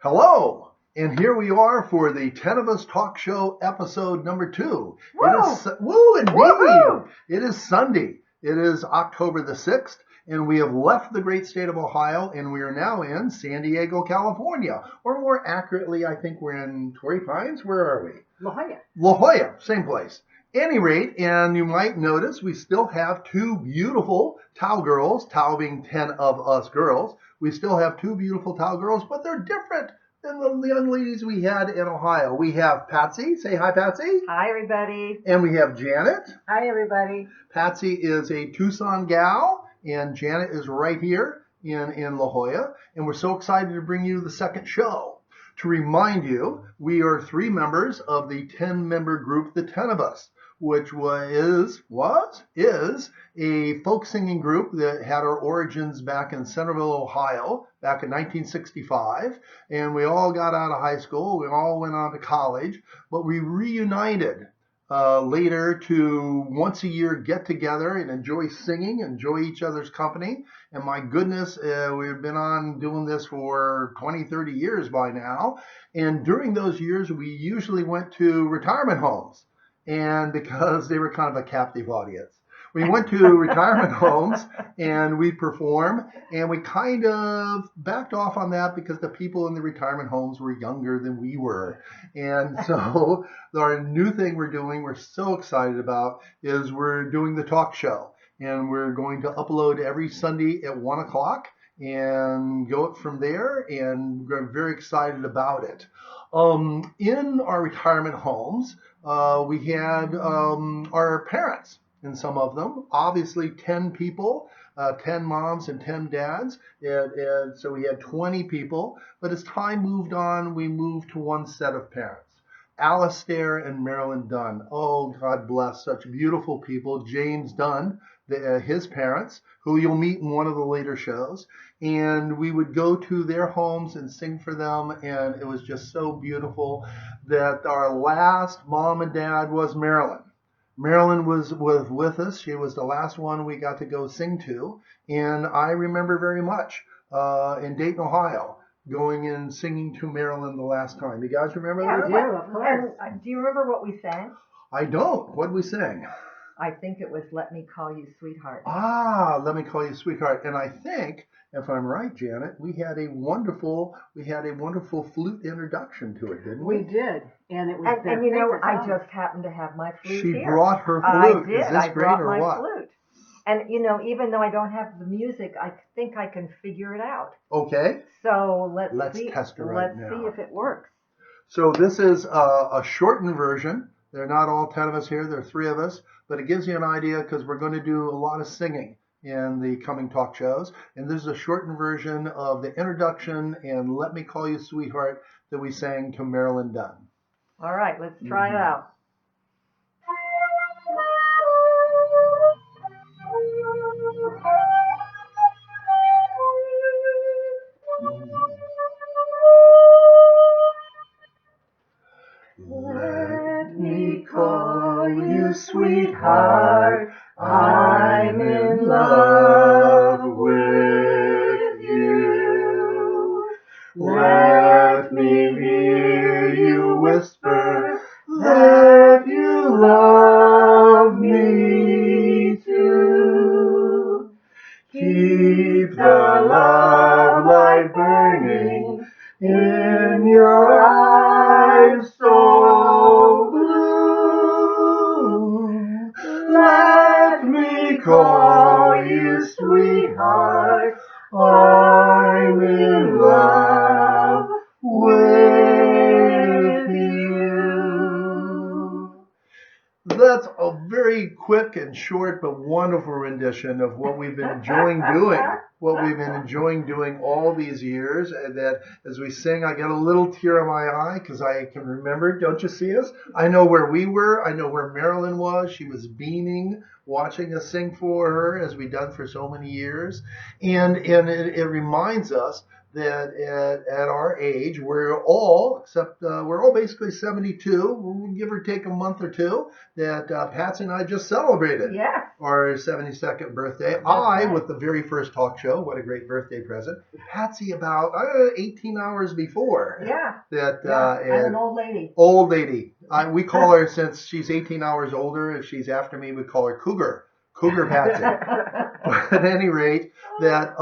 Hello, and here we are for the 10 of Us Talk Show episode number 2. Woo! It is woo indeed. Woo-hoo! It is Sunday. It is October the 6th, and we have left the great state of Ohio, and we are now in San Diego, California. Or more accurately, I think we're in Torrey Pines. Where are we? La Jolla. La Jolla, same place. Any rate, and you might notice we still have two beautiful Tau girls, Tau being 10 of us girls. We still have two beautiful Tau girls, but they're different than the young ladies we had in Ohio. We have Patsy. Say hi, Patsy. Hi, everybody. And we have Janet. Hi, everybody. Patsy is a Tucson gal, and Janet is right here in La Jolla. And we're so excited to bring you the second show. To remind you, we are 3 members of the 10-member group, the 10 of Us, which is a folk singing group that had our origins back in Centerville, Ohio, back in 1965. And we all got out of high school. We all went on to college, but we reunited later to once a year get together and enjoy singing, enjoy each other's company. And my goodness, we've been on doing this for 20, 30 years by now. And during those years, we usually went to retirement homes. And because they were kind of a captive audience, we went to retirement homes and we perform, and we kind of backed off on that because the people in the retirement homes were younger than we were. And so our new thing we're so excited about, is we're doing the talk show, and we're going to upload every Sunday at 1 o'clock and go it from there, and we're very excited about it. In our retirement homes, we had our parents in some of them, obviously 10 people, 10 moms and 10 dads, and so we had 20 people. But as time moved on, we moved to one set of parents. Alistair and Marilyn Dunn. Oh, God bless, such beautiful people. James Dunn, his parents, who you'll meet in one of the later shows. And we would go to their homes and sing for them, and it was just so beautiful that our last mom and dad was Marilyn. Marilyn was with us. She was the last one we got to go sing to. And I remember very much in Dayton, Ohio, going and singing to Marilyn the last time. You guys remember that? Yeah, of course. And, do you remember what we sang? I don't. What did we sing? I think it was Let Me Call You Sweetheart. Ah, Let Me Call You Sweetheart. And I think, if I'm right, Janet, we had a wonderful flute introduction to it, didn't we? We did. And it was and you know, I just happened to have my flute She here. brought her flute. I did. Is this I great brought or my what? flute. And, you know, even though I don't have the music, I think I can figure it out. Okay. So let's test it right now. Let's see if it works. So this is a shortened version. They're not all 10 of us here. There are 3 of us. But it gives you an idea because we're going to do a lot of singing in the coming talk shows. And this is a shortened version of the introduction and Let Me Call You Sweetheart that we sang to Marilyn Dunn. All right, let's try it out. Let me call you sweetheart, I'm in love with you. Let me hear you whisper that you love me too. Keep the love light burning in your eyes so blue. Let me call you sweetheart, I'm in love with you. That's a very quick and short but wonderful rendition of what we've been enjoying doing all these years. And that as we sing, I get a little tear in my eye because I can remember. Don't you see us? I know where we were. I know where Marilyn was. She was beaming, watching us sing for her, as we've done for so many years. And it reminds us that at our age, we're all basically 72, give or take a month or two, that Patsy and I just celebrated Yes. our 72nd birthday. With the very first talk show, what a great birthday present. Patsy about 18 hours before. Yeah. That I'm an old lady. Old lady. We call her, since she's 18 hours older, if she's after me, we call her Cougar. Cougar Patsy. But at any rate, that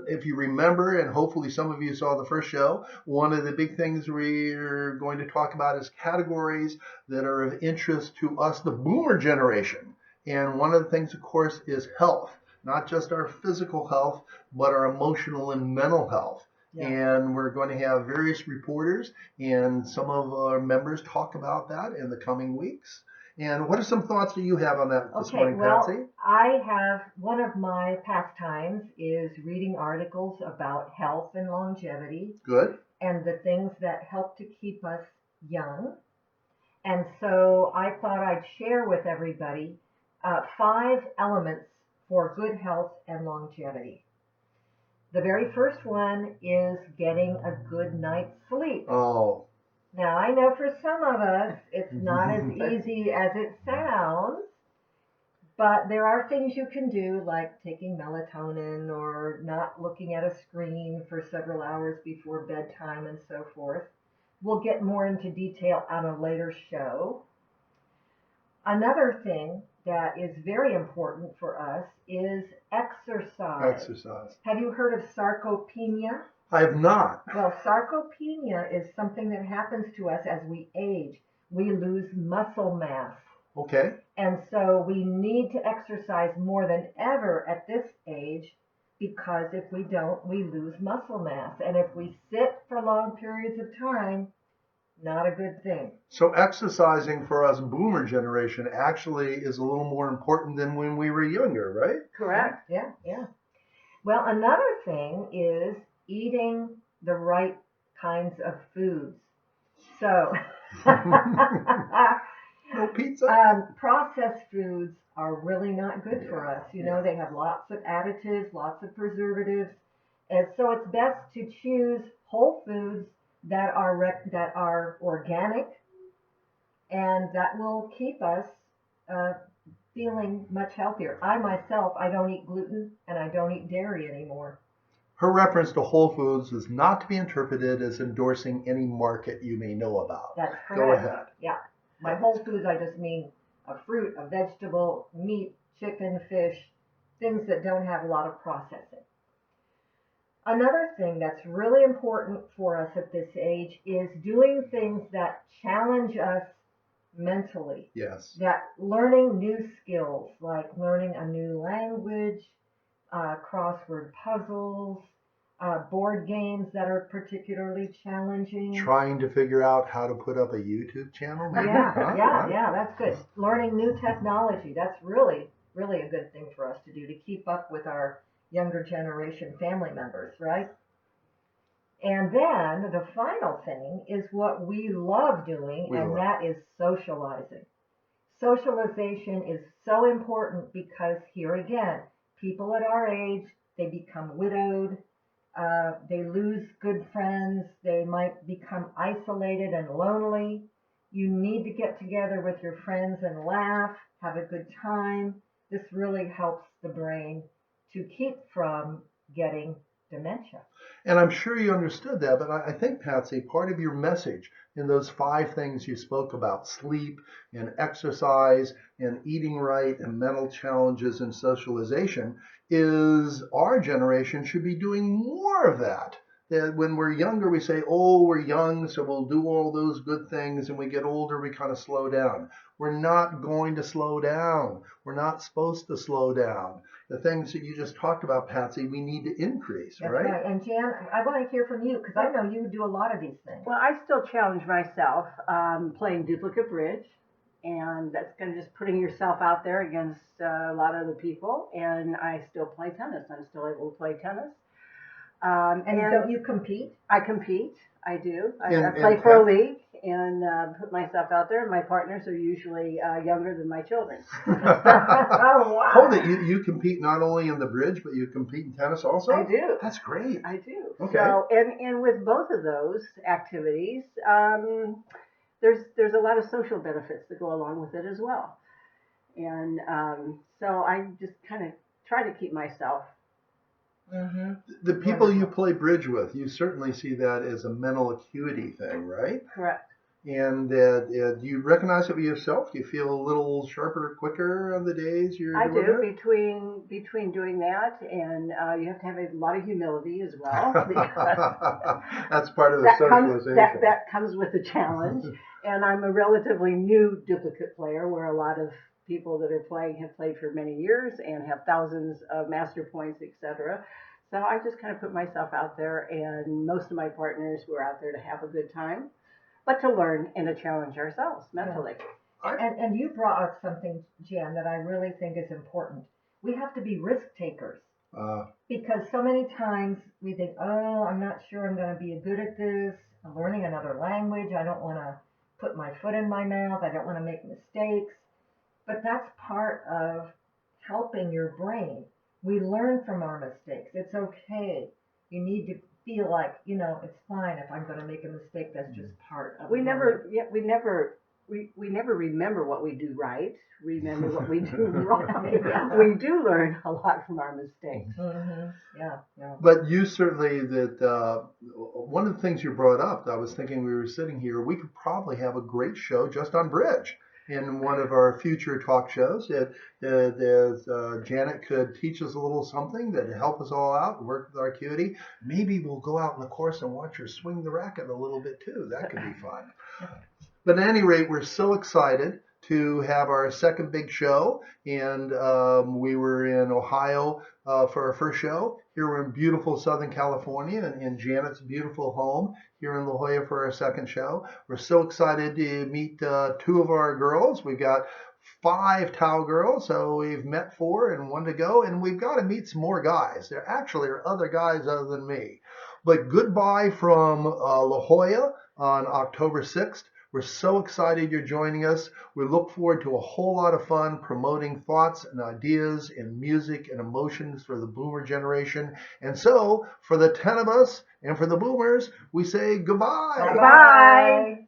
if you remember, and hopefully some of you saw the first show, one of the big things we're going to talk about is categories that are of interest to us, the boomer generation. And one of the things, of course, is health, not just our physical health, but our emotional and mental health. Yeah. And we're going to have various reporters and some of our members talk about that in the coming weeks. And what are some thoughts that you have on that this morning, Patsy? I have, one of my pastimes is reading articles about health and longevity. Good. And the things that help to keep us young. And so I thought I'd share with everybody 5 elements for good health and longevity. The very first one is getting a good night's sleep. Oh. Now, I know for some of us, it's not as easy as it sounds, but there are things you can do, like taking melatonin or not looking at a screen for several hours before bedtime and so forth. We'll get more into detail on a later show. Another thing that is very important for us is exercise. Exercise. Have you heard of sarcopenia? I have not. Well, sarcopenia is something that happens to us as we age. We lose muscle mass. Okay. And so we need to exercise more than ever at this age, because if we don't, we lose muscle mass. And if we sit for long periods of time, not a good thing. So exercising for us boomer generation actually is a little more important than when we were younger, right? Correct. Yeah. Well, another thing is eating the right kinds of foods. So no pizza? Processed foods are really not good for us. You know, they have lots of additives, lots of preservatives. And so it's best to choose whole foods that are organic, and that will keep us feeling much healthier. I myself, I don't eat gluten and I don't eat dairy anymore. Her reference to Whole Foods is not to be interpreted as endorsing any market you may know about. That's correct. Go ahead. Yeah. By Whole Foods, I just mean a fruit, a vegetable, meat, chicken, fish, things that don't have a lot of processing. Another thing that's really important for us at this age is doing things that challenge us mentally. Yes. That learning new skills, like learning a new language, crossword puzzles, board games that are particularly challenging. Trying to figure out how to put up a YouTube channel, maybe? Yeah, that's good. Learning new technology, that's really, really a good thing for us to do to keep up with our younger generation family members, right? And then the final thing is what we love doing, that is socializing. Socialization is so important because, here again, people at our age, they become widowed, they lose good friends, they might become isolated and lonely. You need to get together with your friends and laugh, have a good time. This really helps the brain to keep from getting dementia. And I'm sure you understood that, but I think, Patsy, part of your message in those 5 things you spoke about, sleep and exercise and eating right and mental challenges and socialization, is our generation should be doing more of that. That when we're younger, we say, oh, we're young, so we'll do all those good things, and we get older, we kind of slow down. We're not going to slow down. We're not supposed to slow down. The things that you just talked about, Patsy, we need to increase, That's right? And Jan, I want to hear from you, because I know you do a lot of these things. Well, I still challenge myself playing duplicate bridge, and that's kind of just putting yourself out there against a lot of the people, and I still play tennis. I'm still able to play tennis. And don't you compete? I compete. I do. I In play for a tennis? league and put myself out there. My partners are usually younger than my children. Oh, wow. Hold it. You compete not only in the bridge, but you compete in tennis also? I do. That's great. I do. Okay. So, and with both of those activities, there's a lot of social benefits that go along with it as well. And so I just kind of try to keep myself. Mm-hmm. The people you play bridge with, you certainly see that as a mental acuity thing, right? Correct. And do you recognize it with yourself? Do you feel a little sharper, quicker on the days you're I doing do. it? Between doing that, and you have to have a lot of humility as well, because That's part of the that socialization. that comes with a challenge. And I'm a relatively new duplicate player, where a lot of people that are playing have played for many years and have thousands of master points, etc. So I just kind of put myself out there, and most of my partners were out there to have a good time, but to learn and to challenge ourselves mentally. And you brought up something, Jan, that I really think is important. We have to be risk takers. Because so many times we think, oh, I'm not sure I'm going to be good at this. I'm learning another language. I don't want to put my foot in my mouth. I don't want to make mistakes. But that's part of helping your brain. We learn from our mistakes. It's okay. You need to feel like, it's fine if I'm going to make a mistake. That's just part of it. We never remember what we do right. Remember what we do wrong. We do learn a lot from our mistakes. Mm-hmm. Yeah. But you certainly one of the things you brought up, I was thinking we were sitting here, we could probably have a great show just on bridge in one of our future talk shows. Janet could teach us a little something that would help us all out and work with our acuity. Maybe we'll go out in the course and watch her swing the racket a little bit too. That could be fun. But at any rate, we're so excited to have our second big show. And we were in Ohio for our first show. Here we're in beautiful Southern California and in Janet's beautiful home here in La Jolla for our second show. We're so excited to meet two of our girls. We've got 5 Tau girls, so we've met 4 and 1 to go. And we've got to meet some more guys. There actually are other guys other than me. But goodbye from La Jolla on October 6th. We're so excited you're joining us. We look forward to a whole lot of fun promoting thoughts and ideas and music and emotions for the boomer generation. And so, for the 10 of us and for the boomers, we say goodbye. Bye.